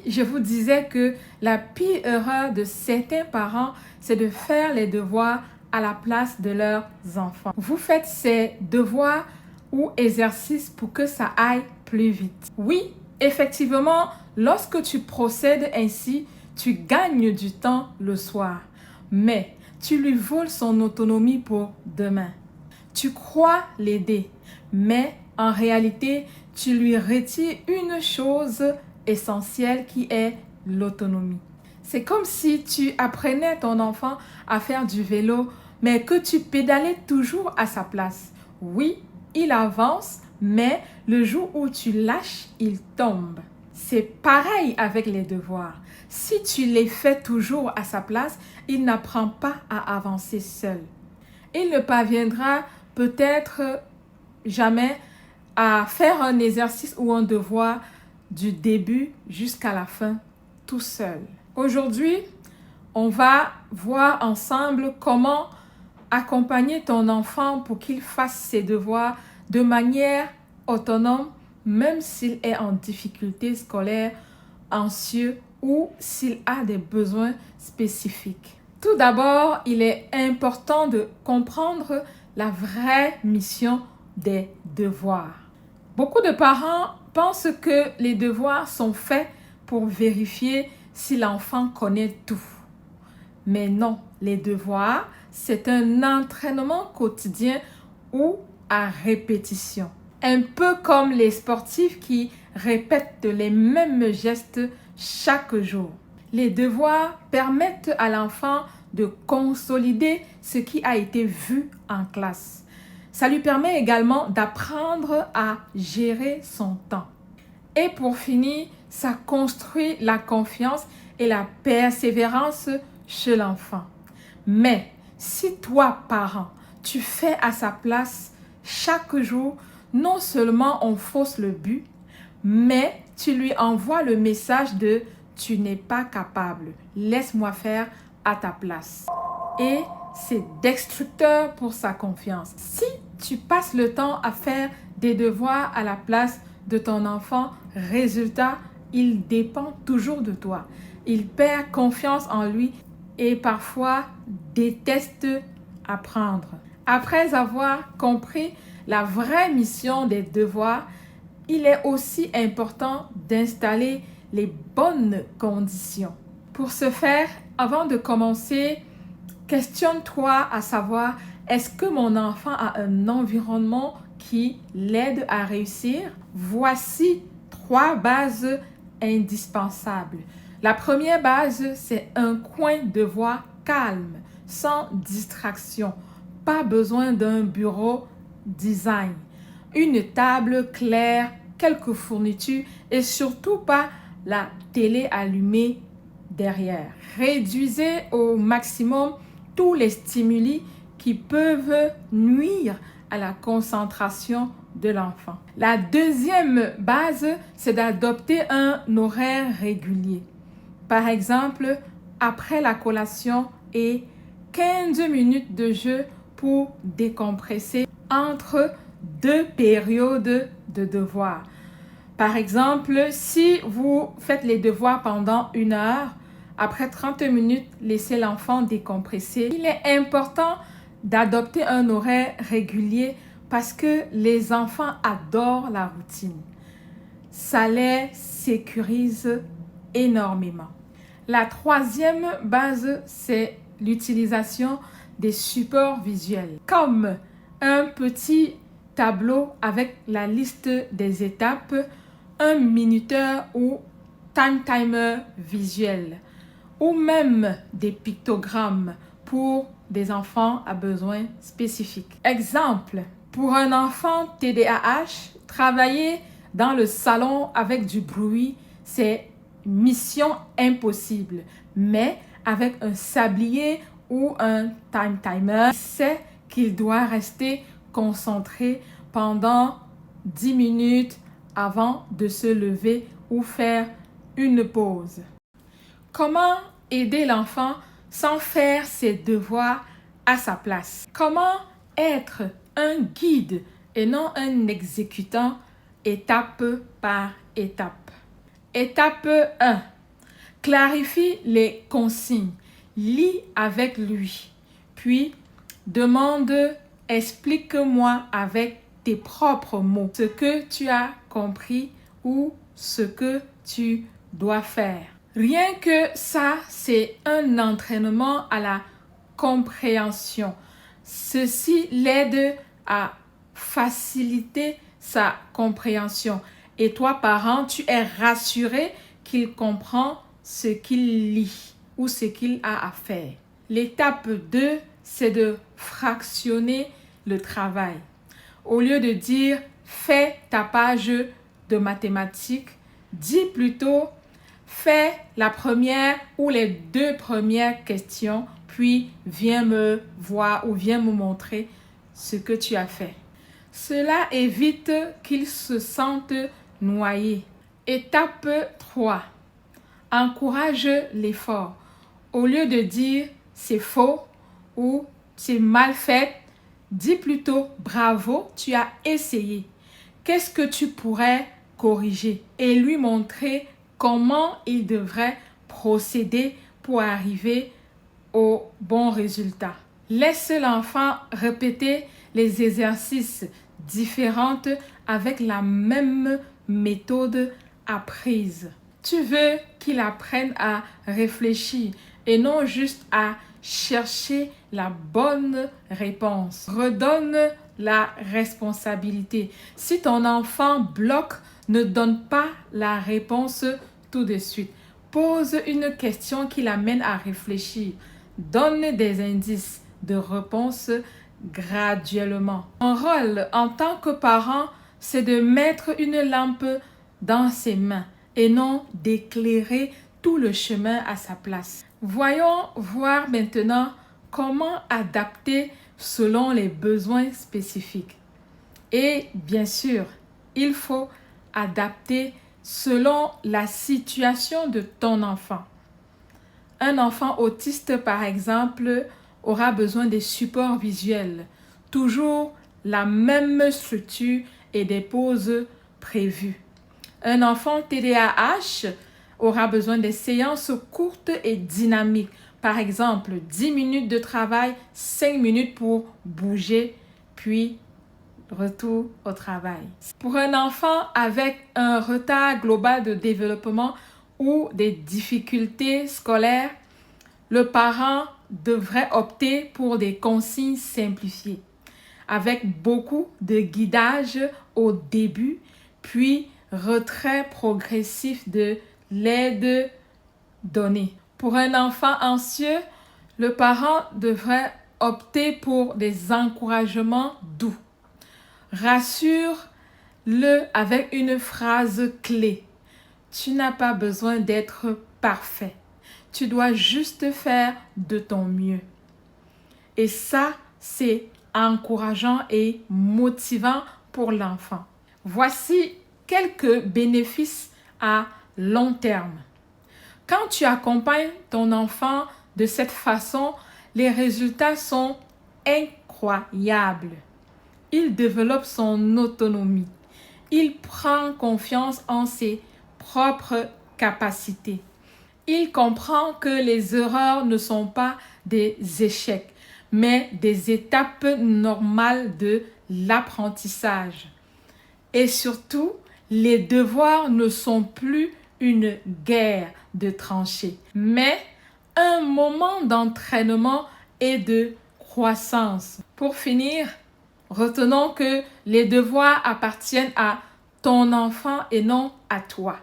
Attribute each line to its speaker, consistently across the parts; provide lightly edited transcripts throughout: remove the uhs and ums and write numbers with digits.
Speaker 1: je vous disais que la pire erreur de certains parents, c'est de faire les devoirs à la place de leurs enfants. Vous faites ces devoirs ou exercices pour que ça aille plus vite. Oui, effectivement, lorsque tu procèdes ainsi, tu gagnes du temps le soir, mais tu lui voles son autonomie pour demain. Tu crois l'aider, mais en réalité, tu lui retires une chose essentielle qui est l'autonomie. C'est comme si tu apprenais ton enfant à faire du vélo, mais que tu pédalais toujours à sa place. Oui, il avance, mais le jour où tu lâches, il tombe. C'est pareil avec les devoirs. Si tu les fais toujours à sa place, il n'apprend pas à avancer seul. Il ne parviendra peut-être jamais à faire un exercice ou un devoir du début jusqu'à la fin tout seul. Aujourd'hui, on va voir ensemble comment accompagner ton enfant pour qu'il fasse ses devoirs de manière autonome, même s'il est en difficulté scolaire, anxieux ou s'il a des besoins spécifiques. Tout d'abord, il est important de comprendre la vraie mission des devoirs. Beaucoup de parents pensent que les devoirs sont faits pour vérifier si l'enfant connaît tout. Mais non, les devoirs, c'est un entraînement quotidien ou à répétition. Un peu comme les sportifs qui répètent les mêmes gestes chaque jour. Les devoirs permettent à l'enfant de consolider ce qui a été vu en classe. Ça lui permet également d'apprendre à gérer son temps. Et pour finir, ça construit la confiance et la persévérance chez l'enfant. Mais si toi, parent, tu fais à sa place chaque jour, non seulement on fausse le but, mais tu lui envoies le message de « tu n'es pas capable, laisse-moi faire à ta place ». Et c'est destructeur pour sa confiance. Si tu passes le temps à faire des devoirs à la place de ton enfant, résultat, il dépend toujours de toi. Il perd confiance en lui et parfois déteste apprendre. Après avoir compris la vraie mission des devoirs, il est aussi important d'installer les bonnes conditions. Pour ce faire, avant de commencer, questionne-toi à savoir, est-ce que mon enfant a un environnement qui l'aide à réussir? Voici 3 bases indispensables. La première base, c'est un coin de voix calme, sans distraction. Pas besoin d'un bureau design. Une table claire, quelques fournitures et surtout pas la télé allumée derrière. Réduisez au maximum tous les stimuli qui peuvent nuire à la concentration de l'enfant. La deuxième base, c'est d'adopter un horaire régulier. Par exemple, après la collation et 15 minutes de jeu pour décompresser entre 2 périodes de devoirs. Par exemple, si vous faites les devoirs pendant 1 heure, après 30 minutes, laissez l'enfant décompresser. Il est important d'adopter un horaire régulier parce que les enfants adorent la routine. Ça les sécurise énormément. La troisième base, c'est l'utilisation des supports visuels, comme un petit tableau avec la liste des étapes, un minuteur ou time timer visuel, ou même des pictogrammes pour des enfants à besoins spécifiques. Exemple, pour un enfant TDAH, travailler dans le salon avec du bruit, c'est mission impossible. Mais avec un sablier ou un time timer, c'est qu'il doit rester concentré pendant 10 minutes avant de se lever ou faire une pause. Comment aider l'enfant sans faire ses devoirs à sa place? Comment être un guide et non un exécutant étape par étape? Étape 1. Clarifie les consignes. Lis avec lui. Puis, demande, explique-moi avec tes propres mots ce que tu as compris ou ce que tu dois faire. Rien que ça, c'est un entraînement à la compréhension. Ceci l'aide à faciliter sa compréhension. Et toi, parent, tu es rassuré qu'il comprend ce qu'il lit ou ce qu'il a à faire. L'étape 2, c'est de fractionner le travail. Au lieu de dire « fais ta page de mathématiques », dis plutôt « fais la première ou les 2 premières questions, puis viens me voir ou viens me montrer ce que tu as fait ». Cela évite qu'ils se sentent noyés. Étape 3. Encourage l'effort. Au lieu de dire « c'est faux » ou « c'est mal fait », dis plutôt « bravo, tu as essayé. Qu'est-ce que tu pourrais corriger ?» et lui montrer comment il devrait procéder pour arriver au bon résultat. Laisse l'enfant répéter les exercices différents avec la même méthode apprise. Tu veux qu'il apprenne à réfléchir et non juste à chercher la bonne réponse. Redonne la responsabilité. Si ton enfant bloque, ne donne pas la réponse tout de suite. Pose une question qui l'amène à réfléchir. Donne des indices de réponse graduellement. Mon rôle en tant que parent, c'est de mettre une lampe dans ses mains et non d'éclairer tout le chemin à sa place. Voyons voir maintenant comment adapter selon les besoins spécifiques. Et bien sûr, il faut adapter selon la situation de ton enfant. Un enfant autiste, par exemple, aura besoin des supports visuels, toujours la même structure et des pauses prévues. Un enfant TDAH aura besoin des séances courtes et dynamiques. Par exemple, 10 minutes de travail, 5 minutes pour bouger, puis retour au travail. Pour un enfant avec un retard global de développement ou des difficultés scolaires, le parent devrait opter pour des consignes simplifiées, avec beaucoup de guidage au début, puis retrait progressif de l'aide donnée. Pour un enfant anxieux, le parent devrait opter pour des encouragements doux. Rassure-le avec une phrase clé. Tu n'as pas besoin d'être parfait. Tu dois juste faire de ton mieux. Et ça, c'est encourageant et motivant pour l'enfant. Voici quelques bénéfices à long terme. Quand tu accompagnes ton enfant de cette façon, les résultats sont incroyables. Il développe son autonomie. Il prend confiance en ses propres capacités. Il comprend que les erreurs ne sont pas des échecs, mais des étapes normales de l'apprentissage. Et surtout, les devoirs ne sont plus une guerre de tranchées, mais un moment d'entraînement et de croissance. Pour finir, retenons que les devoirs appartiennent à ton enfant et non à toi.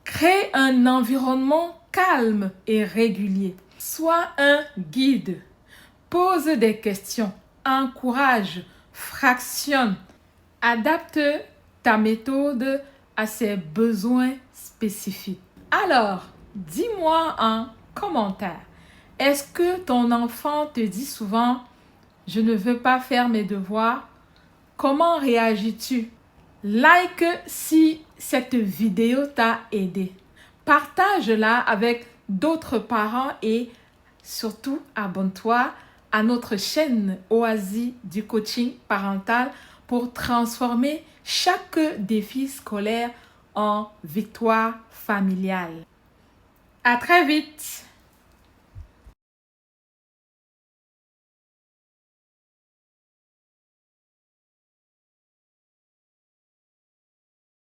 Speaker 1: Crée un environnement calme et régulier. Sois un guide. Pose des questions. Encourage. Fractionne. Adapte ta méthode à ses besoins spécifiques. Alors, dis-moi en commentaire. Est-ce que ton enfant te dit souvent « Je ne veux pas faire mes devoirs » ? Comment réagis-tu? Like si cette vidéo t'a aidé. Partage-la avec d'autres parents et surtout abonne-toi à notre chaîne Oasis du coaching parental pour transformer chaque défi scolaire en victoire familiale. À très vite.